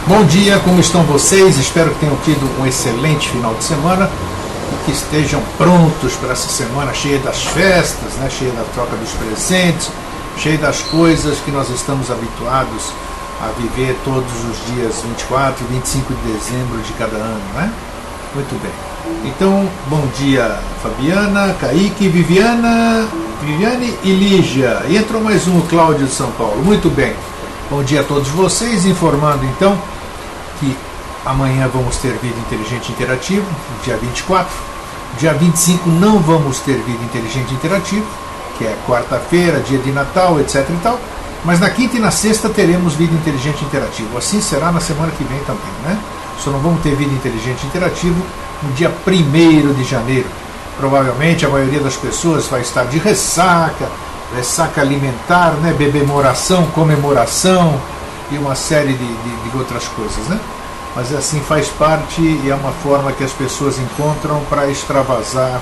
Bom dia, como estão vocês? Espero que tenham tido um excelente final de semana e que estejam prontos para essa semana cheia das festas, né? Cheia da troca dos presentes, cheia das coisas que nós estamos habituados a viver todos os dias 24 e 25 de dezembro de cada ano, né? Muito bem. Então, bom dia Fabiana, Kaique, Viviane e Lígia. E entrou mais um, o Cláudio de São Paulo. Muito bem. Bom dia a todos vocês, informando então que amanhã vamos ter Vida Inteligente Interativo, dia 24. Dia 25 não vamos ter Vida Inteligente Interativo, que é quarta-feira, dia de Natal, etc e tal. Mas na quinta e na sexta teremos Vida Inteligente Interativo. Assim será na semana que vem também, né? Só não vamos ter Vida Inteligente Interativo no dia 1º de janeiro. Provavelmente a maioria das pessoas vai estar de ressaca alimentar, né? Bebemoração, comemoração e uma série de outras coisas, né? Mas assim faz parte e é uma forma que as pessoas encontram para extravasar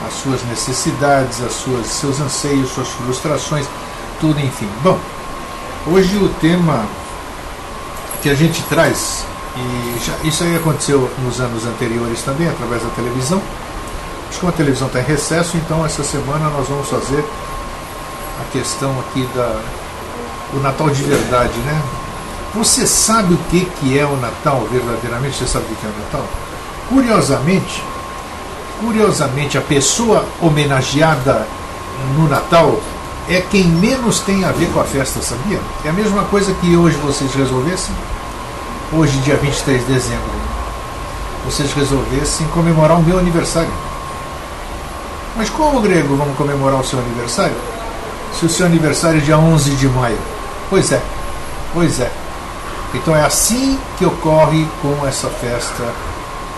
as suas necessidades, seus anseios, suas frustrações, tudo, enfim. Bom, hoje o tema que a gente traz, e isso aí aconteceu nos anos anteriores também, através da televisão. Acho que a televisão está em recesso, então essa semana nós vamos fazer a questão aqui do Natal de verdade, né? Você sabe o que é o Natal verdadeiramente? Você sabe o que é o Natal? Curiosamente, a pessoa homenageada no Natal é quem menos tem a ver com a festa, sabia? É a mesma coisa que hoje vocês resolvessem, hoje dia 23 de dezembro, vocês resolvessem comemorar o meu aniversário. Mas como, Grego, vamos comemorar o seu aniversário? Se o seu aniversário é dia 11 de maio. Pois é. Então é assim que ocorre com essa festa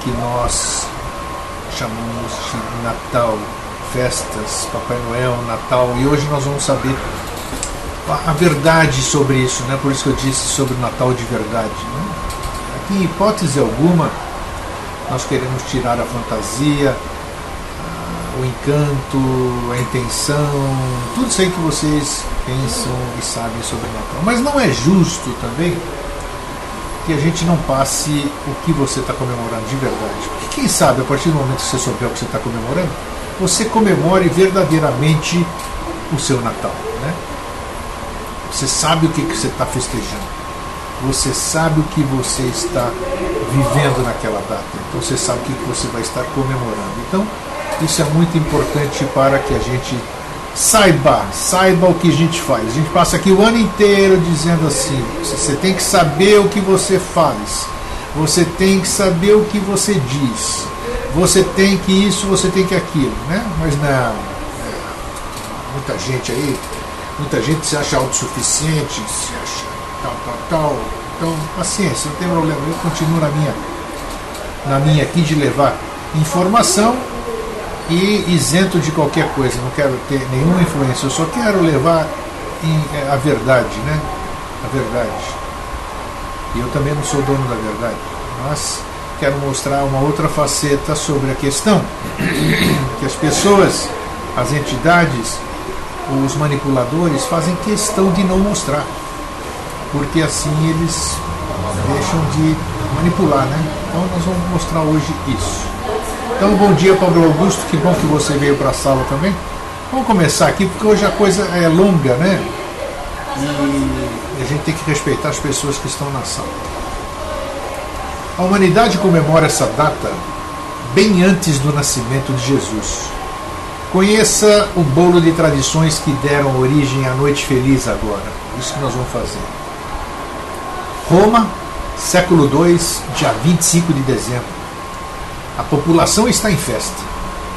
que nós chamamos de Natal. Festas, Papai Noel, Natal. E hoje nós vamos saber a verdade sobre isso, né? Por isso que eu disse sobre o Natal de verdade, né? Aqui, em hipótese alguma, nós queremos tirar a fantasia, o encanto, a intenção, tudo isso aí que vocês pensam e sabem sobre o Natal. Mas não é justo também que a gente não passe o que você está comemorando de verdade. Porque quem sabe, a partir do momento que você souber o que você está comemorando, você comemore verdadeiramente o seu Natal, né? Você sabe o que você está festejando. Você sabe o que você está vivendo naquela data. Então você sabe o que você vai estar comemorando. Então, isso é muito importante para que a gente saiba o que a gente faz. A gente passa aqui o ano inteiro dizendo assim: você tem que saber o que você faz, você tem que saber o que você diz, você tem que isso, você tem que aquilo, né? Mas não, muita gente se acha autossuficiente, se acha tal. Então, paciência, não tem problema, eu continuo na minha aqui de levar informação e isento de qualquer coisa, não quero ter nenhuma influência, eu só quero levar a verdade, né? A verdade. E eu também não sou dono da verdade, mas quero mostrar uma outra faceta sobre a questão que as pessoas, as entidades, os manipuladores fazem questão de não mostrar, porque assim eles deixam de manipular, né? Então nós vamos mostrar hoje isso. Então, bom dia, Pablo Augusto, que bom que você veio para a sala também. Vamos começar aqui, porque hoje a coisa é longa, né? E a gente tem que respeitar as pessoas que estão na sala. A humanidade comemora essa data bem antes do nascimento de Jesus. Conheça o bolo de tradições que deram origem à Noite Feliz agora. Isso que nós vamos fazer. Roma, século II, dia 25 de dezembro. A população está em festa,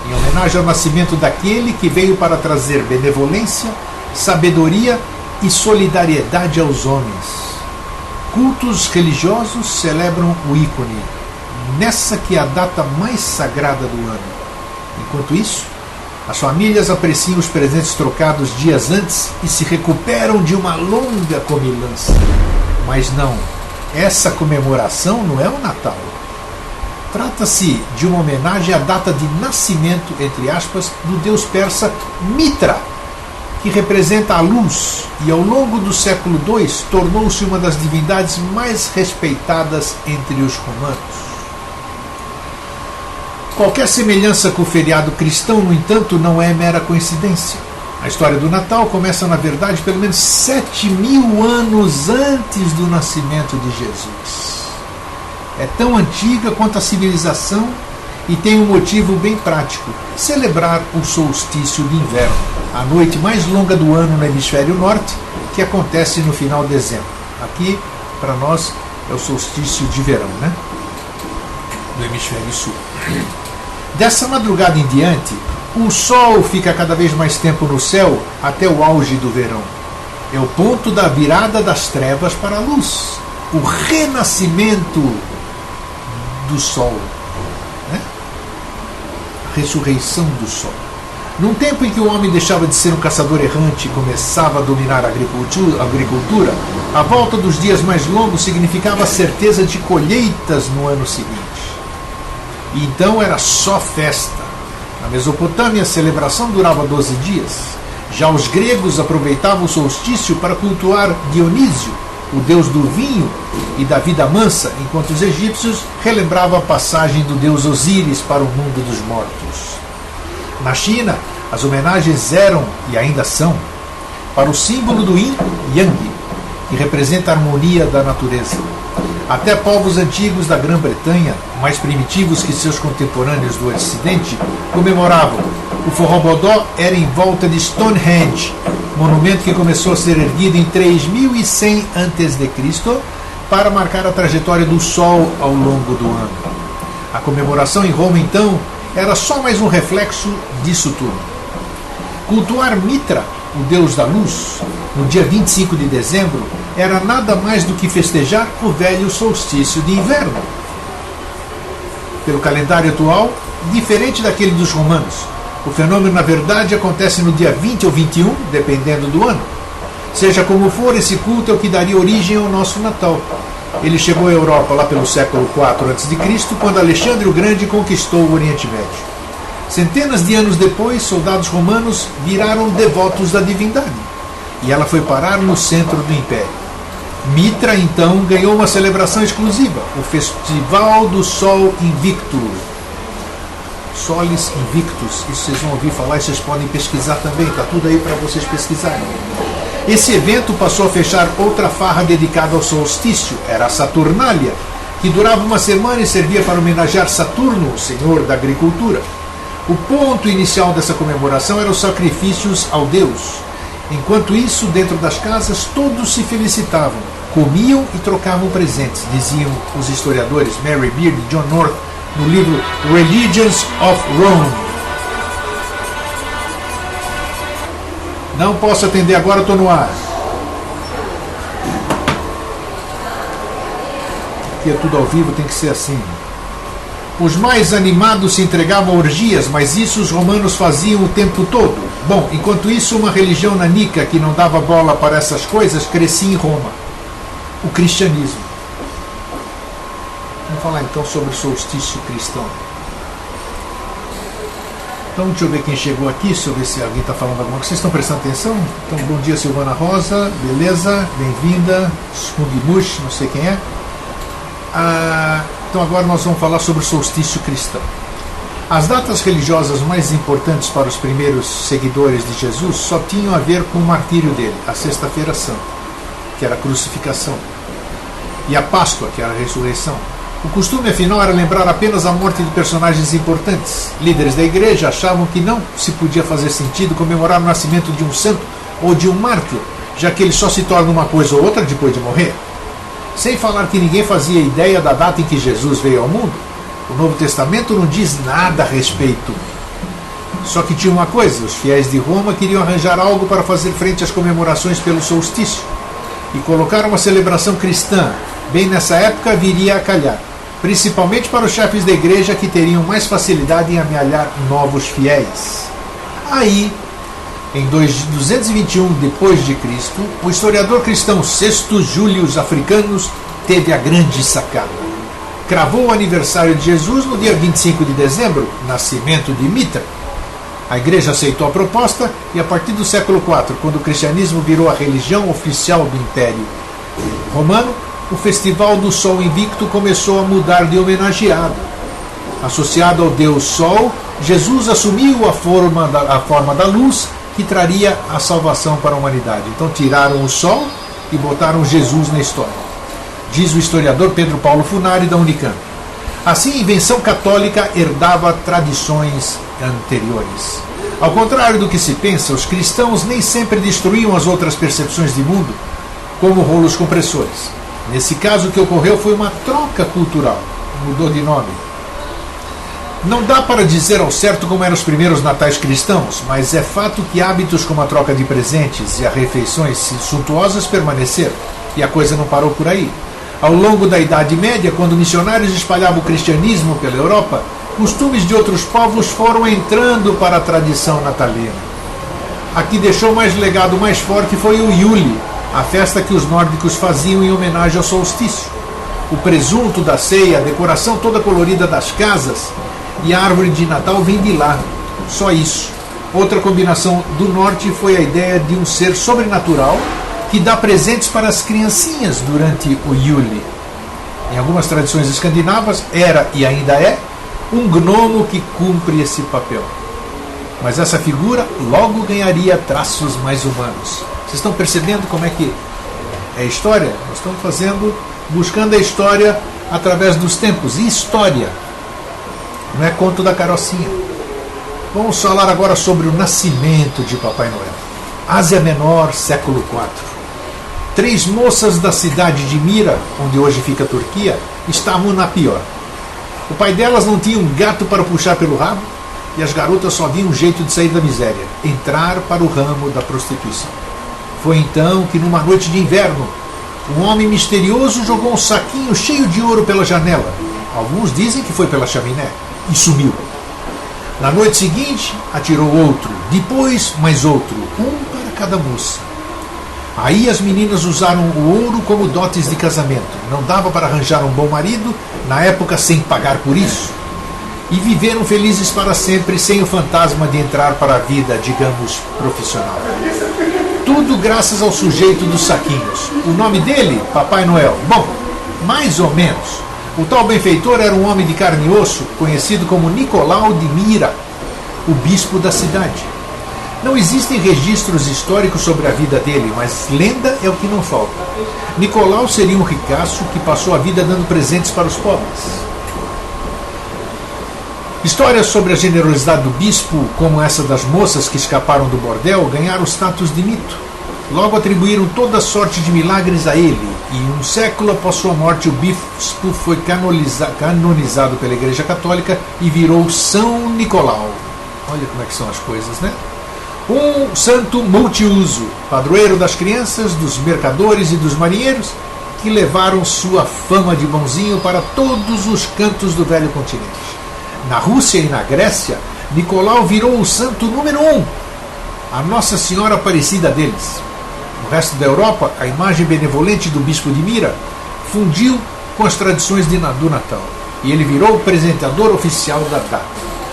em homenagem ao nascimento daquele que veio para trazer benevolência, sabedoria e solidariedade aos homens. Cultos religiosos celebram o ícone, nessa que é a data mais sagrada do ano. Enquanto isso, as famílias apreciam os presentes trocados dias antes e se recuperam de uma longa comilança. Mas não, essa comemoração não é o Natal. Trata-se de uma homenagem à data de nascimento, entre aspas, do deus persa Mitra, que representa a luz e ao longo do século II tornou-se uma das divindades mais respeitadas entre os romanos. Qualquer semelhança com o feriado cristão, no entanto, não é mera coincidência. A história do Natal começa, na verdade, pelo menos 7.000 anos antes do nascimento de Jesus. É tão antiga quanto a civilização e tem um motivo bem prático: celebrar o solstício de inverno, a noite mais longa do ano no hemisfério norte, que acontece no final de dezembro. Aqui, para nós, é o solstício de verão, né? Do hemisfério sul. Dessa madrugada em diante, o sol fica cada vez mais tempo no céu até o auge do verão. É o ponto da virada das trevas para a luz, o renascimento do sol, né? A ressurreição do sol. Num tempo em que o homem deixava de ser um caçador errante e começava a dominar a agricultura, a volta dos dias mais longos significava a certeza de colheitas no ano seguinte. E então era só festa. Na Mesopotâmia, a celebração durava 12 dias. Já os gregos aproveitavam o solstício para cultuar Dionísio, o deus do vinho e da vida mansa, enquanto os egípcios relembravam a passagem do deus Osíris para o mundo dos mortos. Na China, as homenagens eram, e ainda são, para o símbolo do Yin Yang, que representa a harmonia da natureza. Até povos antigos da Grã-Bretanha, mais primitivos que seus contemporâneos do Ocidente, comemoravam. O forró-bodó era em volta de Stonehenge, monumento que começou a ser erguido em 3100 a.C. para marcar a trajetória do Sol ao longo do ano. A comemoração em Roma, então, era só mais um reflexo disso tudo. Cultuar Mitra, o deus da luz, no dia 25 de dezembro, era nada mais do que festejar o velho solstício de inverno. Pelo calendário atual, diferente daquele dos romanos, o fenômeno, na verdade, acontece no dia 20 ou 21, dependendo do ano. Seja como for, esse culto é o que daria origem ao nosso Natal. Ele chegou à Europa lá pelo século IV a.C., quando Alexandre o Grande conquistou o Oriente Médio. Centenas de anos depois, soldados romanos viraram devotos da divindade, e ela foi parar no centro do império. Mitra, então, ganhou uma celebração exclusiva, o Festival do Sol Invicto. Solis Invictus, isso vocês vão ouvir falar e vocês podem pesquisar também, está tudo aí para vocês pesquisarem. Esse evento passou a fechar outra farra dedicada ao solstício, era a Saturnália, que durava uma semana e servia para homenagear Saturno, senhor da agricultura. O ponto inicial dessa comemoração eram os sacrifícios ao deus. Enquanto isso, dentro das casas, todos se felicitavam, comiam e trocavam presentes, diziam os historiadores Mary Beard e John North no livro Religions of Rome. Não posso atender agora, estou no ar. Aqui é tudo ao vivo, tem que ser assim. Os mais animados se entregavam a orgias, mas isso os romanos faziam o tempo todo. Bom, enquanto isso, uma religião nanica que não dava bola para essas coisas crescia em Roma: o cristianismo. Vamos falar então sobre o solstício cristão. Então, deixa eu ver quem chegou aqui, deixa eu ver se alguém está falando alguma coisa. Vocês estão prestando atenção? Então, bom dia, Silvana Rosa, beleza? Bem-vinda. Skundimush, não sei quem é. Então agora nós vamos falar sobre o solstício cristão. As datas religiosas mais importantes para os primeiros seguidores de Jesus só tinham a ver com o martírio dele, a Sexta-feira Santa, que era a crucificação, e a Páscoa, que era a ressurreição. O costume, afinal, era lembrar apenas a morte de personagens importantes. Líderes da igreja achavam que não se podia fazer sentido comemorar o nascimento de um santo ou de um mártir, já que ele só se torna uma coisa ou outra depois de morrer. Sem falar que ninguém fazia ideia da data em que Jesus veio ao mundo. O Novo Testamento não diz nada a respeito. Só que tinha uma coisa: os fiéis de Roma queriam arranjar algo para fazer frente às comemorações pelo solstício, e colocar uma celebração cristã bem nessa época viria a calhar, principalmente para os chefes da igreja, que teriam mais facilidade em amealhar novos fiéis. Aí, em 221 depois de Cristo, o historiador cristão Sextus Julius Africanus teve a grande sacada. Cravou o aniversário de Jesus no dia 25 de dezembro, nascimento de Mitra. A igreja aceitou a proposta e a partir do século IV, quando o cristianismo virou a religião oficial do Império Romano, o Festival do Sol Invicto começou a mudar de homenageado. Associado ao Deus Sol, Jesus assumiu a forma da luz que traria a salvação para a humanidade. Então tiraram o Sol e botaram Jesus na história. Diz o historiador Pedro Paulo Funari, da Unicamp. Assim, a invenção católica herdava tradições anteriores. Ao contrário do que se pensa, os cristãos nem sempre destruíam as outras percepções de mundo, como rolos compressores. Nesse caso, o que ocorreu foi uma troca cultural. Mudou de nome. Não dá para dizer ao certo como eram os primeiros natais cristãos, mas é fato que hábitos como a troca de presentes e as refeições suntuosas permaneceram, e a coisa não parou por aí. Ao longo da Idade Média, quando missionários espalhavam o cristianismo pela Europa, costumes de outros povos foram entrando para a tradição natalina. A que deixou mais legado mais forte foi o Yule, a festa que os nórdicos faziam em homenagem ao solstício. O presunto da ceia, a decoração toda colorida das casas e a árvore de Natal vem de lá. Só isso. Outra combinação do norte foi a ideia de um ser sobrenatural que dá presentes para as criancinhas durante o Yule. Em algumas tradições escandinavas, era e ainda é um gnomo que cumpre esse papel. Mas essa figura logo ganharia traços mais humanos. Vocês estão percebendo como é que é a história? Nós estamos buscando a história através dos tempos. E história não é conto da carrocinha. Vamos falar agora sobre o nascimento de Papai Noel. Ásia Menor, século IV. 3 moças da cidade de Mira, onde hoje fica a Turquia, estavam na pior. O pai delas não tinha um gato para puxar pelo rabo e as garotas só viam um jeito de sair da miséria, entrar para o ramo da prostituição. Foi então que, numa noite de inverno, um homem misterioso jogou um saquinho cheio de ouro pela janela. Alguns dizem que foi pela chaminé e sumiu. Na noite seguinte, atirou outro, depois mais outro, um para cada moça. Aí as meninas usaram o ouro como dotes de casamento. Não dava para arranjar um bom marido, na época sem pagar por isso. E viveram felizes para sempre, sem o fantasma de entrar para a vida, digamos, profissional. Tudo graças ao sujeito dos saquinhos. O nome dele, Papai Noel. Bom, mais ou menos. O tal benfeitor era um homem de carne e osso, conhecido como Nicolau de Mira, o bispo da cidade. Não existem registros históricos sobre a vida dele, mas lenda é o que não falta. Nicolau seria um ricaço que passou a vida dando presentes para os pobres. Histórias sobre a generosidade do bispo, como essa das moças que escaparam do bordel, ganharam status de mito. Logo atribuíram toda sorte de milagres a ele, e um século após sua morte o bispo foi canonizado pela Igreja Católica e virou São Nicolau. Olha como é que são as coisas, né? Um santo multiuso, padroeiro das crianças, dos mercadores e dos marinheiros, que levaram sua fama de bonzinho para todos os cantos do velho continente. Na Rússia e na Grécia, Nicolau virou o santo número 1, a Nossa Senhora Aparecida deles. No resto da Europa, a imagem benevolente do bispo de Mira fundiu com as tradições do Natal, e ele virou o apresentador oficial da data.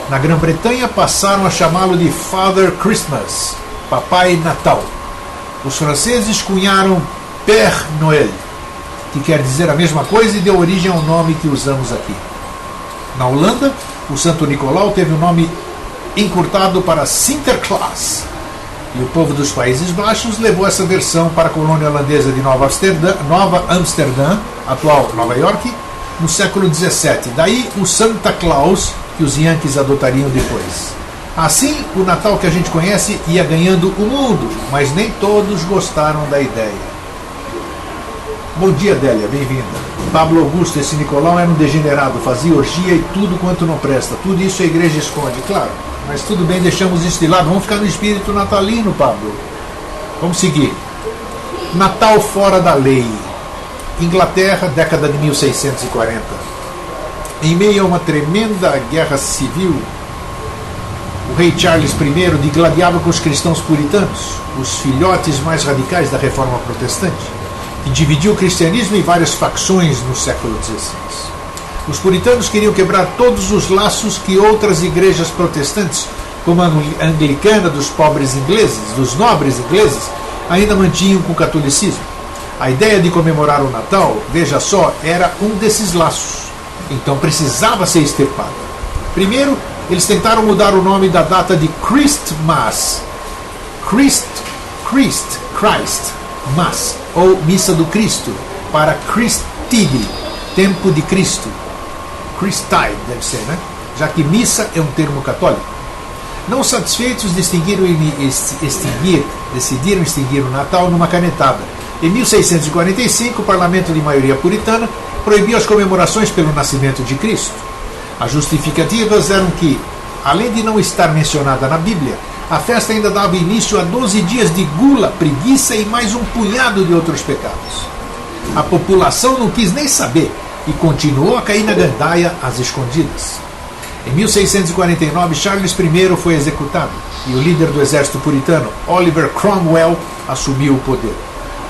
Na Grã-Bretanha passaram a chamá-lo de Father Christmas, Papai Natal. Os franceses cunharam Père Noël, que quer dizer a mesma coisa e deu origem ao nome que usamos aqui. Na Holanda, o Santo Nicolau teve o nome encurtado para Sinterklaas, e o povo dos Países Baixos levou essa versão para a colônia holandesa de Nova Amsterdã, atual Nova York, no século XVII. Daí o Santa Claus, que os Yankees adotariam depois. Assim, o Natal que a gente conhece ia ganhando o mundo, mas nem todos gostaram da ideia. Bom dia, Délia, bem-vinda. Pablo Augusto, esse Nicolau era um degenerado, fazia orgia e tudo quanto não presta. Tudo isso a igreja esconde, claro. Mas tudo bem, deixamos isso de lado. Vamos ficar no espírito natalino, Pablo. Vamos seguir. Natal fora da lei. Inglaterra, década de 1640. Em meio a uma tremenda guerra civil, o rei Charles I digladiava com os cristãos puritanos, os filhotes mais radicais da reforma protestante, que dividiu o cristianismo em várias facções no século XVI. Os puritanos queriam quebrar todos os laços que outras igrejas protestantes como a anglicana dos pobres ingleses, dos nobres ingleses, ainda mantinham com o catolicismo. A ideia de comemorar o Natal, veja só, era um desses laços. Então precisava ser extirpada. Primeiro, eles tentaram mudar o nome da data de Christmas, Christ, Mass, ou Missa do Cristo, para Christide, Tempo de Cristo. Christide deve ser, né? Já que missa é um termo católico. Não satisfeitos, decidiram extinguir o Natal numa canetada. Em 1645, o parlamento de maioria puritana proibiu as comemorações pelo nascimento de Cristo. As justificativas eram que, além de não estar mencionada na Bíblia, a festa ainda dava início a 12 dias de gula, preguiça e mais um punhado de outros pecados. A população não quis nem saber e continuou a cair na gandaia às escondidas. Em 1649, Charles I foi executado e o líder do exército puritano, Oliver Cromwell, assumiu o poder.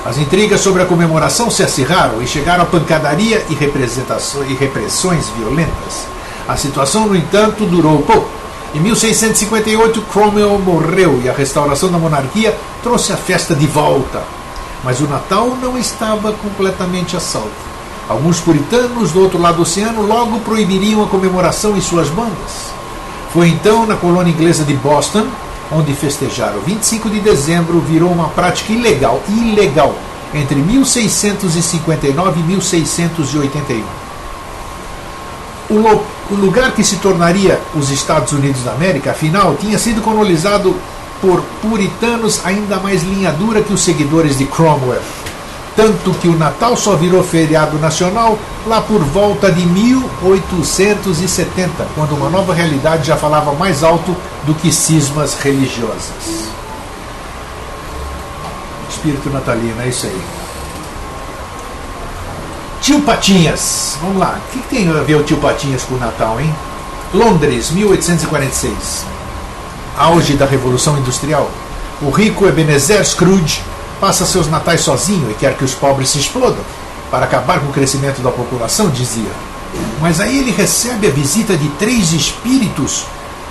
As intrigas sobre a comemoração se acirraram e chegaram a pancadaria e repressões violentas. A situação, no entanto, durou pouco. Em 1658, Cromwell morreu e a restauração da monarquia trouxe a festa de volta. Mas o Natal não estava completamente a salvo. Alguns puritanos do outro lado do oceano logo proibiriam a comemoração em suas bandas. Foi então na colônia inglesa de Boston, onde festejar o 25 de dezembro virou uma prática ilegal entre 1659 e 1681. O lugar que se tornaria os Estados Unidos da América, afinal, tinha sido colonizado por puritanos ainda mais linha dura que os seguidores de Cromwell. Tanto que o Natal só virou feriado nacional lá por volta de 1870, quando uma nova realidade já falava mais alto do que cismas religiosas. Espírito natalino, é isso aí. Tio Patinhas, vamos lá, o que tem a ver o Tio Patinhas com o Natal, hein? Londres, 1846. Auge da Revolução Industrial. O rico Ebenezer Scrooge passa seus natais sozinho e quer que os pobres se explodam, para acabar com o crescimento da população, dizia. Mas aí ele recebe a visita de 3 espíritos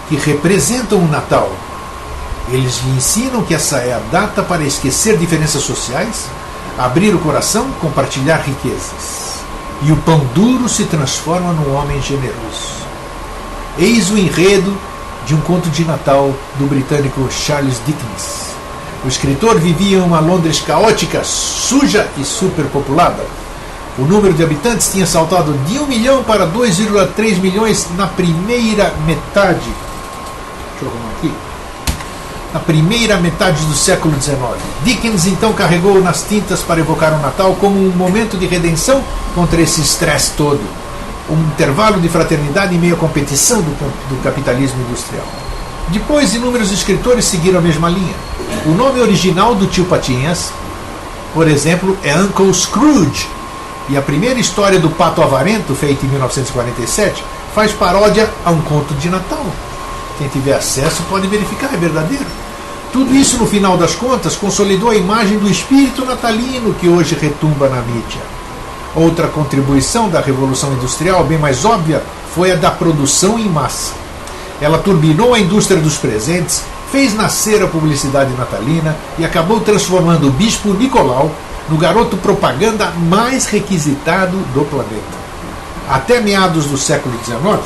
que representam o Natal. Eles lhe ensinam que essa é a data para esquecer diferenças sociais, abrir o coração, compartilhar riquezas. E o pão duro se transforma num homem generoso. Eis o enredo de um conto de Natal do britânico Charles Dickens. O escritor vivia em uma Londres caótica, suja e superpopulada. O número de habitantes tinha saltado de 1 milhão para 2,3 milhões na primeira metade. Deixa eu arrumar aqui. Na primeira metade do século XIX. Dickens então carregou nas tintas para evocar o Natal como um momento de redenção contra esse estresse todo. Um intervalo de fraternidade em meio à competição do capitalismo industrial. Depois, inúmeros escritores seguiram a mesma linha. O nome original do Tio Patinhas, por exemplo, é Uncle Scrooge. E a primeira história do Pato Avarento, feita em 1947, faz paródia a um conto de Natal. Quem tiver acesso pode verificar, é verdadeiro. Tudo isso, no final das contas, consolidou a imagem do espírito natalino que hoje retumba na mídia. Outra contribuição da Revolução Industrial, bem mais óbvia, foi a da produção em massa. Ela turbinou a indústria dos presentes, fez nascer a publicidade natalina e acabou transformando o Bispo Nicolau no garoto propaganda mais requisitado do planeta. Até meados do século XIX,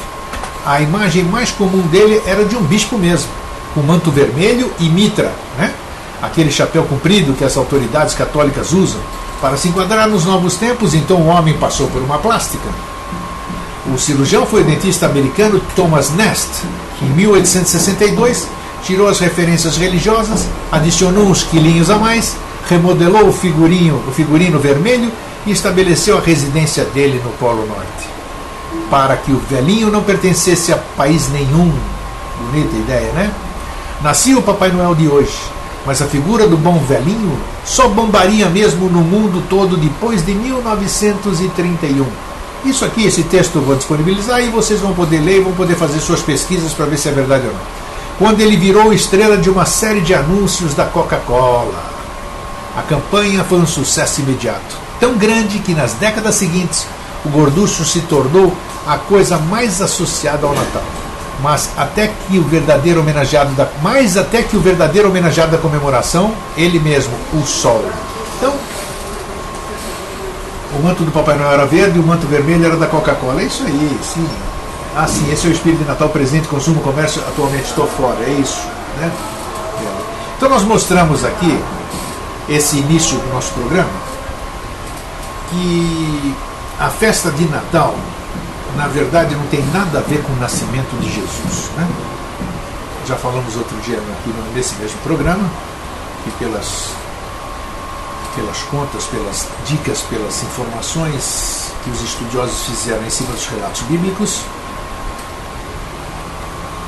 a imagem mais comum dele era de um bispo mesmo, com manto vermelho e mitra, né? Aquele chapéu comprido que as autoridades católicas usam. Para se enquadrar nos novos tempos, então o homem passou por uma plástica. O cirurgião foi o dentista americano Thomas Nast, que em 1862 tirou as referências religiosas, adicionou uns quilinhos a mais, remodelou o figurino vermelho e estabeleceu a residência dele no Polo Norte. Para que o velhinho não pertencesse a país nenhum. Bonita ideia, né? Nascia o Papai Noel de hoje, mas a figura do bom velhinho só bombaria mesmo no mundo todo depois de 1931. Isso aqui, esse texto eu vou disponibilizar e vocês vão poder ler e vão poder fazer suas pesquisas para ver se é verdade ou não. Quando ele virou estrela de uma série de anúncios da Coca-Cola. A campanha foi um sucesso imediato, tão grande que nas décadas seguintes o gorducho se tornou a coisa mais associada ao Natal. mas até que o verdadeiro homenageado da comemoração, ele mesmo, o Sol. Então, o manto do Papai Noel era verde e o manto vermelho era da Coca-Cola. É isso aí, sim. Ah, sim, esse é o espírito de Natal, presente, consumo, comércio, atualmente estou fora. É isso, né? Então nós mostramos aqui, esse início do nosso programa, que a festa de Natal, na verdade, não tem nada a ver com o nascimento de Jesus, né? Já falamos outro dia aqui nesse mesmo programa, que pelas contas, pelas dicas, pelas informações que os estudiosos fizeram em cima dos relatos bíblicos,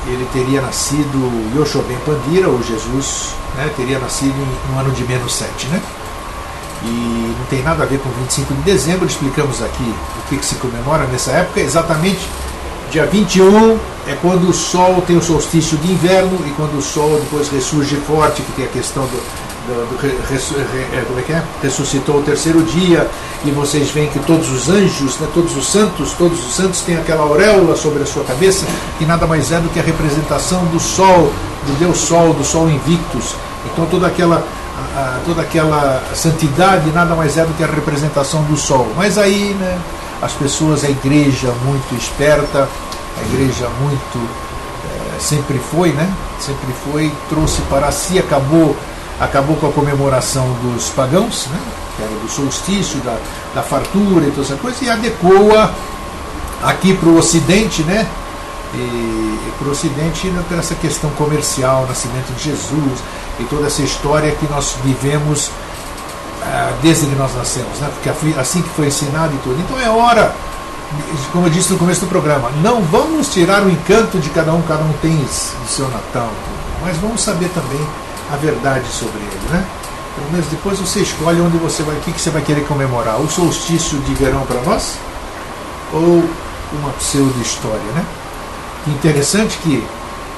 ele teria nascido, Yoshua ben Pandira, ou Jesus, né, teria nascido no ano de -7, né? E não tem nada a ver com 25 de dezembro. Explicamos aqui o que se comemora nessa época. Exatamente dia 21 é quando o Sol tem o solstício de inverno, e quando o Sol depois ressurge forte, que tem a questão ressuscitou o terceiro dia, e vocês veem que todos os anjos, né, todos os santos têm aquela auréola sobre a sua cabeça, que nada mais é do que a representação do Sol, do Deus Sol, do Sol Invictus. Então toda aquela santidade nada mais é do que a representação do Sol. Mas aí, né, as pessoas, a igreja muito esperta, a igreja muito sempre foi, trouxe para si, acabou com a comemoração dos pagãos, né, que era do solstício, da fartura e toda essa coisa, e adequou-a aqui para o Ocidente, né, e para o Ocidente, né, para essa questão comercial, o nascimento de Jesus e toda essa história que nós vivemos desde que nós nascemos, né, porque assim que foi ensinado e tudo. Então é hora, como eu disse no começo do programa, não vamos tirar o encanto de cada um tem o seu Natal, mas vamos saber também a verdade sobre ele, né? Pelo menos depois você escolhe onde você vai, o que você vai querer comemorar, o solstício de verão para nós ou uma pseudo-história, né? Interessante que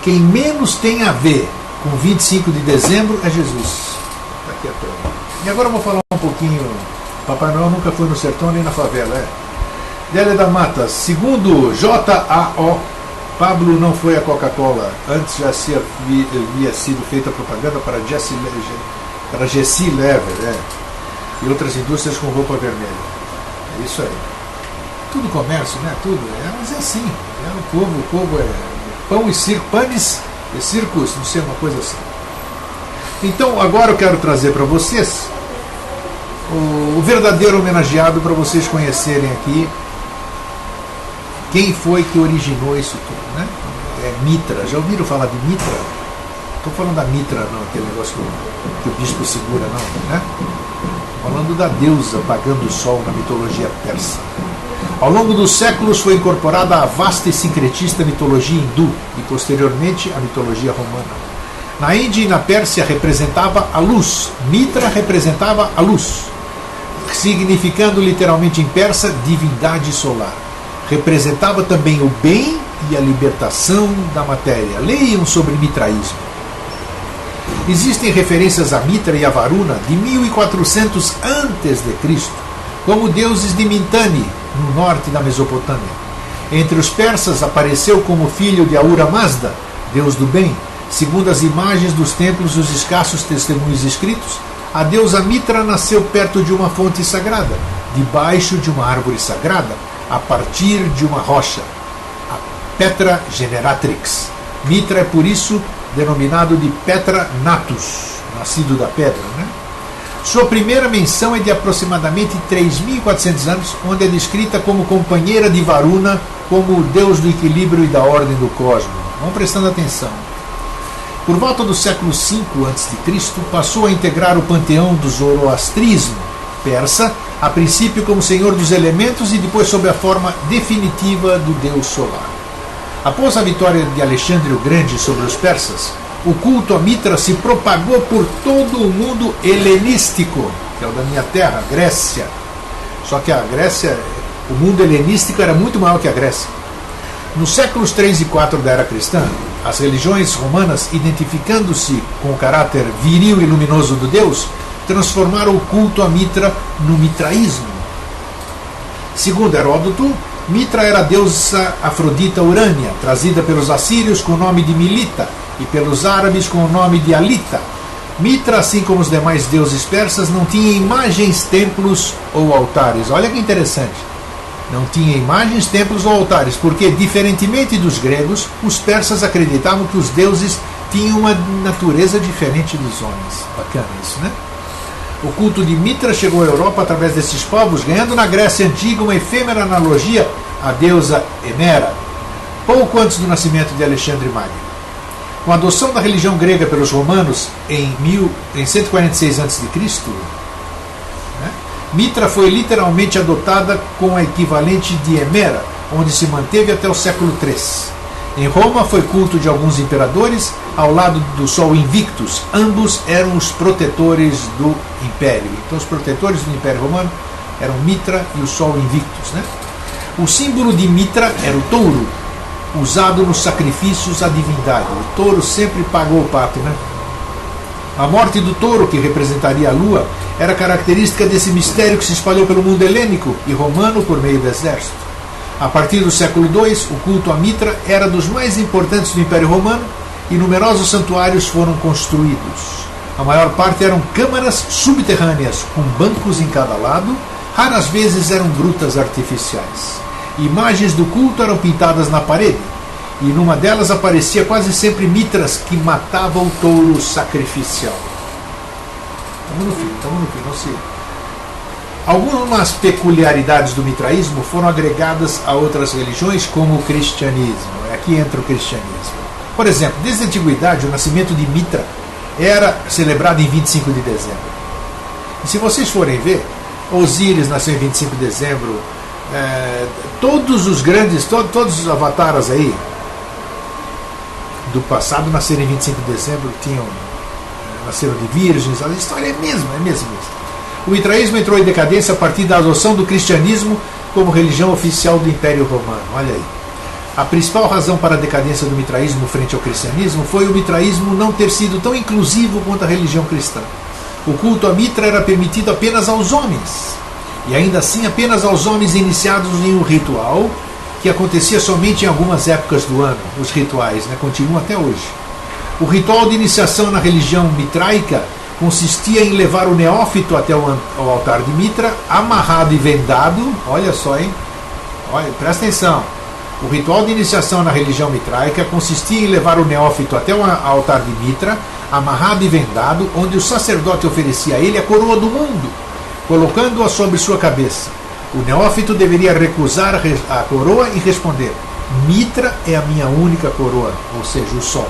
quem menos tem a ver com 25 de dezembro é Jesus. Está aqui a prova. E agora eu vou falar um pouquinho. Papai Noel nunca foi no sertão nem na favela, Délia da Mata, segundo JAO, Pablo não foi a Coca-Cola. Antes já havia sido feita propaganda para Jessie Lever, e outras indústrias com roupa vermelha. É isso aí. Tudo comércio, né? Tudo. Mas é assim. O povo é pão e circo, panes e circos, não sei, uma coisa assim. Então, agora eu quero trazer para vocês o verdadeiro homenageado, para vocês conhecerem aqui quem foi que originou isso tudo, né? É Mitra. Já ouviram falar de Mitra? Estou falando da Mitra, não, aquele negócio que o bispo segura, não, né? Falando da deusa pagando o sol na mitologia persa. Ao longo dos séculos foi incorporada a vasta e sincretista mitologia hindu e posteriormente a mitologia romana. Na Índia e na Pérsia representava a luz. Mitra representava a luz, significando literalmente em persa divindade solar. Representava também o bem e a libertação da matéria. Leiam sobre mitraísmo. Existem referências a Mitra e a Varuna de 1400 a.C., como deuses de Mitanni, no norte da Mesopotâmia. Entre os persas apareceu como filho de Ahura Mazda, deus do bem. Segundo as imagens dos templos e os escassos testemunhos escritos, a deusa Mitra nasceu perto de uma fonte sagrada, debaixo de uma árvore sagrada, a partir de uma rocha, a Petra Generatrix. Mitra é por isso denominado de Petra Natus, nascido da pedra, né? Sua primeira menção é de aproximadamente 3.400 anos, onde é descrita como companheira de Varuna, como o deus do equilíbrio e da ordem do cosmos. Vão prestando atenção. Por volta do século V a.C., passou a integrar o panteão do zoroastrismo persa, a princípio como senhor dos elementos e depois sob a forma definitiva do deus solar. Após a vitória de Alexandre o Grande sobre os persas, o culto a Mitra se propagou por todo o mundo helenístico, que é o da minha terra, Grécia. Só que a Grécia, o mundo helenístico era muito maior que a Grécia. Nos séculos 3 e 4 da era cristã, as religiões romanas, identificando-se com o caráter viril e luminoso do deus, transformaram o culto a Mitra no mitraísmo. Segundo Heródoto, Mitra era a deusa Afrodita Urânia, trazida pelos assírios com o nome de Milita e pelos árabes com o nome de Alita. Mitra, assim como os demais deuses persas, não tinha imagens, templos ou altares. Olha que interessante. Não tinha imagens, templos ou altares, porque, diferentemente dos gregos, os persas acreditavam que os deuses tinham uma natureza diferente dos homens. Bacana isso, né? O culto de Mitra chegou à Europa através desses povos, ganhando na Grécia Antiga uma efêmera analogia à deusa Hemera, pouco antes do nascimento de Alexandre Magno. Com a adoção da religião grega pelos romanos em 146 a.C., Mitra foi literalmente adotada com a equivalente de Hemera, onde se manteve até o século III. Em Roma foi culto de alguns imperadores, ao lado do Sol Invictus. Ambos eram os protetores do Império. Então os protetores do Império Romano eram Mitra e o Sol Invictus. O símbolo de Mitra era o touro, usado nos sacrifícios à divindade. O touro sempre pagou o pato, né? A morte do touro, que representaria a lua, era característica desse mistério que se espalhou pelo mundo helênico e romano por meio do exército. A partir do século II, o culto a Mitra era dos mais importantes do Império Romano e numerosos santuários foram construídos. A maior parte eram câmaras subterrâneas, com bancos em cada lado, raras vezes eram grutas artificiais. Imagens do culto eram pintadas na parede, e numa delas aparecia quase sempre Mitras que matava o touro sacrificial. Estamos no fim, não sei. Algumas peculiaridades do mitraísmo foram agregadas a outras religiões, como o cristianismo. Aqui entra o cristianismo. Por exemplo, desde a antiguidade, o nascimento de Mitra era celebrado em 25 de dezembro. E se vocês forem ver, Osíris nasceu em 25 de dezembro, todos os grandes, todos os avataras aí do passado nasceram em 25 de dezembro, nasceram de virgens, a história é a mesma. O mitraísmo entrou em decadência a partir da adoção do cristianismo como religião oficial do Império Romano. Olha aí. A principal razão para a decadência do mitraísmo frente ao cristianismo foi o mitraísmo não ter sido tão inclusivo quanto a religião cristã. O culto a Mitra era permitido apenas aos homens, e ainda assim apenas aos homens iniciados em um ritual que acontecia somente em algumas épocas do ano. Os rituais, continuam até hoje. O ritual de iniciação na religião mitraica consistia em levar o neófito até o altar de Mitra, amarrado e vendado. Olha só, hein? Olha, presta atenção. O ritual de iniciação na religião mitraica consistia em levar o neófito até o altar de Mitra, amarrado e vendado, onde o sacerdote oferecia a ele a coroa do mundo, colocando-a sobre sua cabeça. O neófito deveria recusar a coroa e responder: Mitra é a minha única coroa, ou seja, o sol,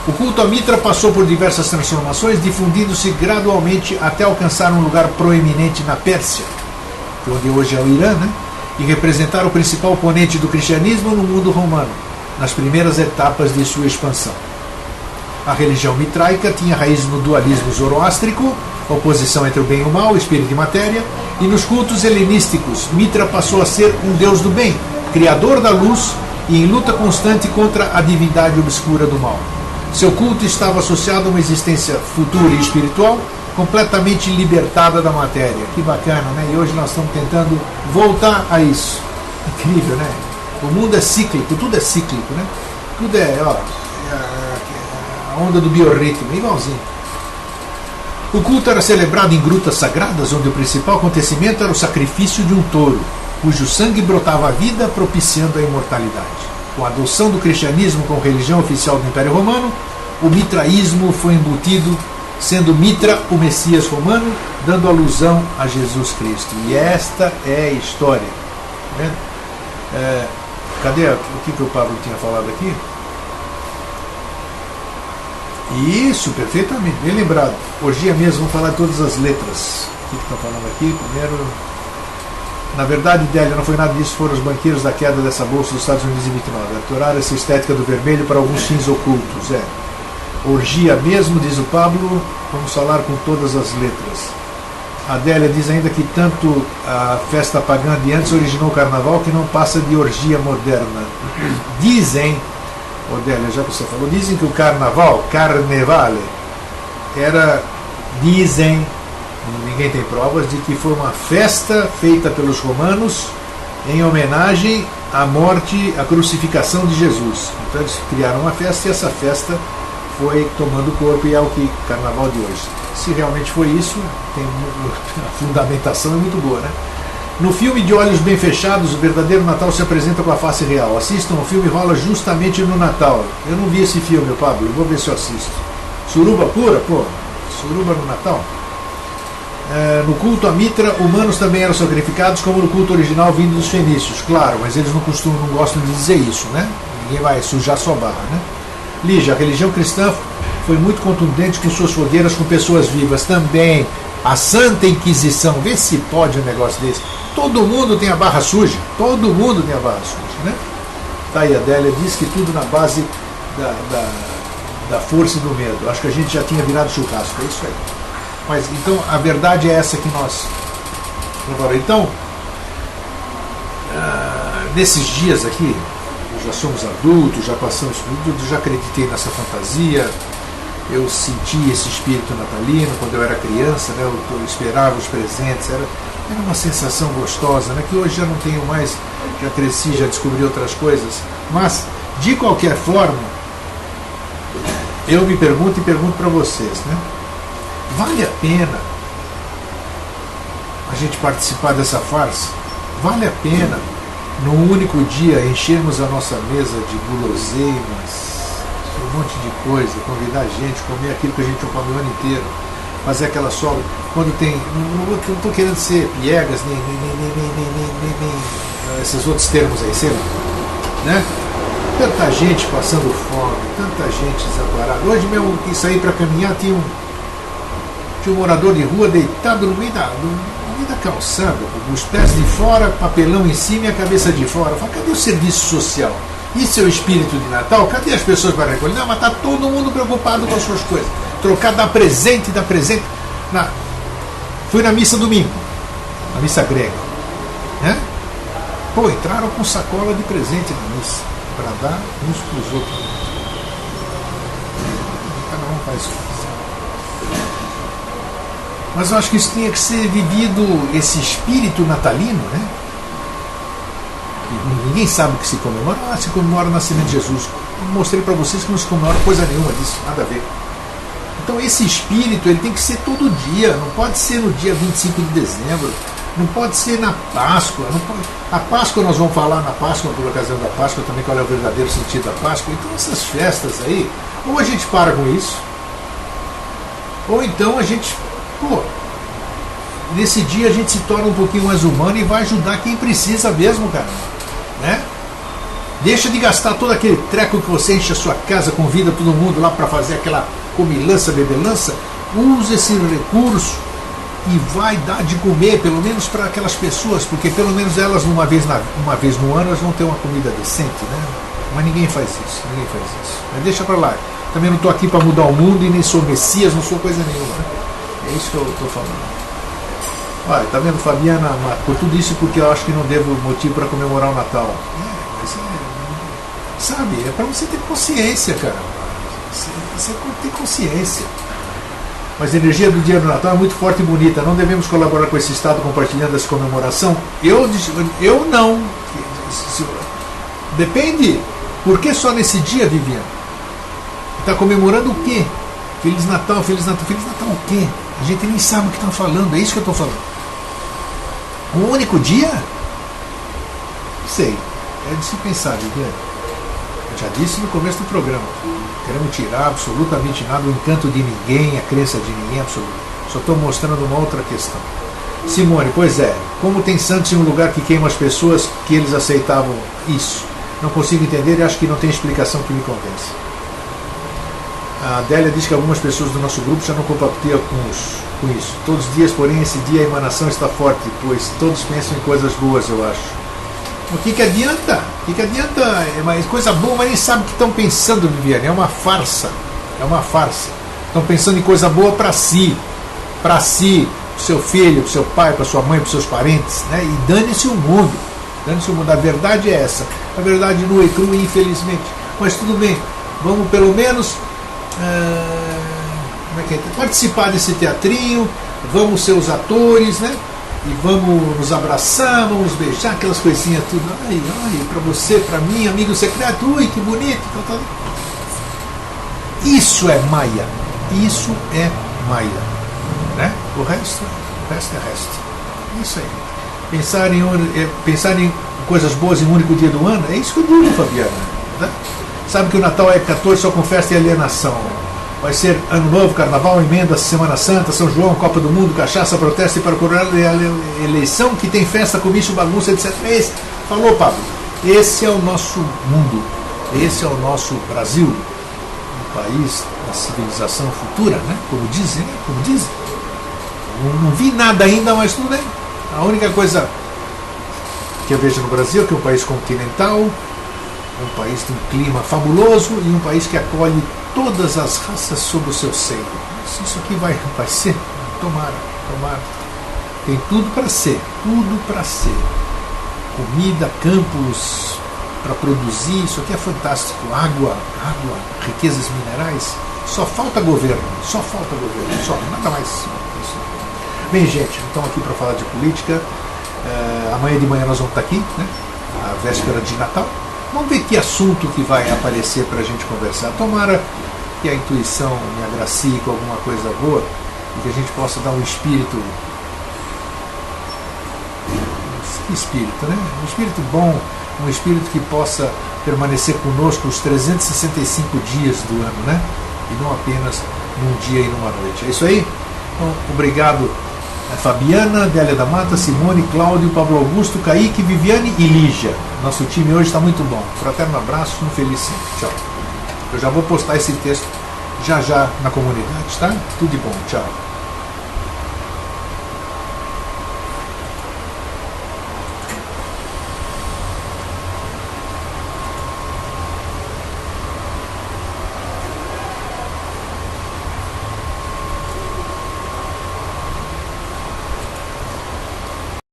O culto a Mitra passou por diversas transformações, difundindo-se gradualmente até alcançar um lugar proeminente na Pérsia, onde hoje é o Irã, e representar o principal oponente do cristianismo no mundo romano, nas primeiras etapas de sua expansão. A religião mitraica tinha raízes no dualismo zoroástrico, oposição entre o bem e o mal, espírito e matéria, e nos cultos helenísticos, Mitra passou a ser um deus do bem, criador da luz e em luta constante contra a divindade obscura do mal. Seu culto estava associado a uma existência futura e espiritual, completamente libertada da matéria. Que bacana, E hoje nós estamos tentando voltar a isso. Incrível, O mundo é cíclico, tudo é cíclico, Tudo é, a onda do biorritmo, igualzinho. O culto era celebrado em grutas sagradas, onde o principal acontecimento era o sacrifício de um touro, cujo sangue brotava a vida, propiciando a imortalidade. Com a adoção do cristianismo como religião oficial do Império Romano, o mitraísmo foi embutido, sendo Mitra o Messias romano, dando alusão a Jesus Cristo. E esta é a história. Tá vendo? Cadê o que o Pablo tinha falado aqui? Isso, perfeitamente, bem lembrado. Orgia mesmo, vamos falar de todas as letras. O que estão falando aqui? Primeiro, na verdade, Délia, não foi nada disso, foram os banqueiros da queda dessa bolsa dos Estados Unidos em 29. Atoraram essa estética do vermelho para alguns fins ocultos. Orgia mesmo, diz o Pablo, vamos falar com todas as letras. A Délia diz ainda que tanto a festa pagã de antes originou o carnaval que não passa de orgia moderna. Dizem, Délia, já que você falou, dizem que o carnaval, carnevale, dizem, ninguém tem provas, de que foi uma festa feita pelos romanos em homenagem à morte, à crucificação de Jesus. Então eles criaram uma festa e essa festa foi tomando corpo e é o que carnaval de hoje. Se realmente foi isso, a fundamentação é muito boa, né? No filme De Olhos Bem Fechados, o verdadeiro Natal se apresenta com a face real. Assistam, o filme rola justamente no Natal. Eu não vi esse filme, Pablo, eu vou ver se eu assisto. Suruba pura? Pô, suruba no Natal? No culto a Mitra, humanos também eram sacrificados, como no culto original vindo dos fenícios. Claro, mas eles não gostam de dizer isso, né? Ninguém vai sujar sua barra, né? Lígia, a religião cristã foi muito contundente com suas fogueiras com pessoas vivas. Também a Santa Inquisição, vê se pode um negócio desse. Todo mundo tem a barra suja, todo mundo tem a barra suja, né? Tá aí, a Adélia diz que tudo na base da força e do medo. Acho que a gente já tinha virado churrasco, é isso aí. Mas então a verdade é essa que nós. Então, nesses dias aqui, já somos adultos, já passamos por tudo, já acreditei nessa fantasia, eu senti esse espírito natalino quando eu era criança, né? Eu esperava os presentes, era uma sensação gostosa, né? Que hoje já não tenho mais, já cresci, já descobri outras coisas, mas de qualquer forma, eu me pergunto e pergunto para vocês, né? Vale a pena a gente participar dessa farsa? Vale a pena num único dia enchermos a nossa mesa de guloseimas, um monte de coisa, convidar a gente, comer aquilo que a gente não come o ano inteiro, fazer aquela sobra, quando tem, não estou querendo ser piegas, nem esses outros termos aí, sei lá, né? Tanta gente passando fome, tanta gente desamparada. Hoje mesmo que saí para caminhar, tinha um morador de rua deitado no meio da calçada, os pés de fora, papelão em cima e a cabeça de fora. Eu falei, cadê o serviço social? Isso é o espírito de Natal? Cadê as pessoas para recolher? Não, mas está todo mundo preocupado com as suas coisas. Trocar, dar presente. Fui na missa domingo, na missa grega, né? Pô, entraram com sacola de presente na missa, para dar uns para os outros. Cada um faz isso. Mas eu acho que isso tinha que ser vivido, esse espírito natalino, né? Ninguém sabe o que se comemora. Se comemora o nascimento de Jesus. Eu mostrei para vocês que não se comemora coisa nenhuma disso, nada a ver. Então esse espírito ele tem que ser todo dia, não pode ser no dia 25 de dezembro, não pode ser na Páscoa. A Páscoa nós vamos falar na Páscoa, por ocasião da Páscoa também, qual é o verdadeiro sentido da Páscoa. Então essas festas aí, ou a gente para com isso, ou então a gente, nesse dia a gente se torna um pouquinho mais humano e vai ajudar quem precisa mesmo, cara, né? Deixa de gastar todo aquele treco que você enche a sua casa, convida todo mundo lá para fazer aquela comilança, bebelança. Use esse recurso e vai dar de comer, pelo menos para aquelas pessoas, porque pelo menos elas uma vez no ano elas vão ter uma comida decente, né? Mas ninguém faz isso. Mas deixa para lá. Também não estou aqui para mudar o mundo e nem sou Messias, não sou coisa nenhuma, né? É isso que eu estou falando. Olha, tá vendo, Fabiana, por tudo isso porque eu acho que não devo motivo para comemorar o Natal. Sabe, é para você ter consciência, cara. Você ter consciência. Mas a energia do dia do Natal é muito forte e bonita. Não devemos colaborar com esse estado compartilhando essa comemoração? Eu não. Depende. Por que só nesse dia, Viviane? Está comemorando o quê? Feliz Natal, Feliz Natal. Feliz Natal o quê? A gente nem sabe o que estão falando. É isso que eu estou falando. Um único dia? Sei. É de se pensar, Viviane. Eu já disse no começo do programa. Queremos tirar absolutamente nada, o encanto de ninguém, a crença de ninguém, absoluto. Só estou mostrando uma outra questão. Simone, pois é, como tem santos em um lugar que queima as pessoas, que eles aceitavam isso? Não consigo entender e acho que não tem explicação que me convença. A Adélia diz que algumas pessoas do nosso grupo já não compactuam com isso. Todos os dias, porém, esse dia a emanação está forte, pois todos pensam em coisas boas, eu acho. O que adianta? O que adianta? É uma coisa boa, mas nem sabe o que estão pensando, Viviane. É uma farsa. É uma farsa. Estão pensando em coisa boa para si. Para si, para o seu filho, para o seu pai, para sua mãe, para os seus parentes. Né? E dane-se o mundo. Dane-se o mundo. A verdade é essa. A verdade nua e crua, infelizmente. Mas tudo bem. Vamos pelo menos participar desse teatrinho. Vamos ser os atores, né? e vamos nos abraçar, vamos beijar, aquelas coisinhas tudo. Ai, ai, pra você, pra mim, amigo secreto, ui, que bonito. Isso é Maia. Isso é Maia. Né? O resto é resto. Isso aí. Pensar em coisas boas em um único dia do ano, é isso que eu digo, Fabiana. Né? Sabe que o Natal é 14 só com festa e alienação. Vai ser Ano Novo, Carnaval, Emenda, Semana Santa, São João, Copa do Mundo, cachaça, protesto e para coroar a eleição, que tem festa, comício, bagunça, etc. Falou, Pablo. Esse é o nosso mundo. Esse é o nosso Brasil. Um país da civilização futura, né? Como dizem. Não vi nada ainda, mas tudo bem. A única coisa que eu vejo no Brasil é que é um país continental, um país de um clima fabuloso e um país que acolhe todas as raças sob o seu seio. Isso aqui vai ser, tomara. Tem tudo para ser, comida, campos para produzir, isso aqui é fantástico. Água, riquezas minerais. Só falta governo, só nada mais. Bem, gente, estamos aqui para falar de política. Amanhã de manhã nós vamos estar aqui, né? A véspera de Natal. Vamos ver que assunto que vai aparecer para a gente conversar. Tomara que a intuição me agracie com alguma coisa boa e que a gente possa dar um espírito. Que espírito, né? Um espírito bom, um espírito que possa permanecer conosco os 365 dias do ano, né? E não apenas num dia e numa noite. É isso aí? Então, obrigado. Fabiana, Délia da Mata, Simone, Cláudio, Pablo Augusto, Kaique, Viviane e Lígia. Nosso time hoje está muito bom. Fraterno abraço, um feliz sempre. Tchau. Eu já vou postar esse texto já na comunidade, tá? Tudo de bom. Tchau.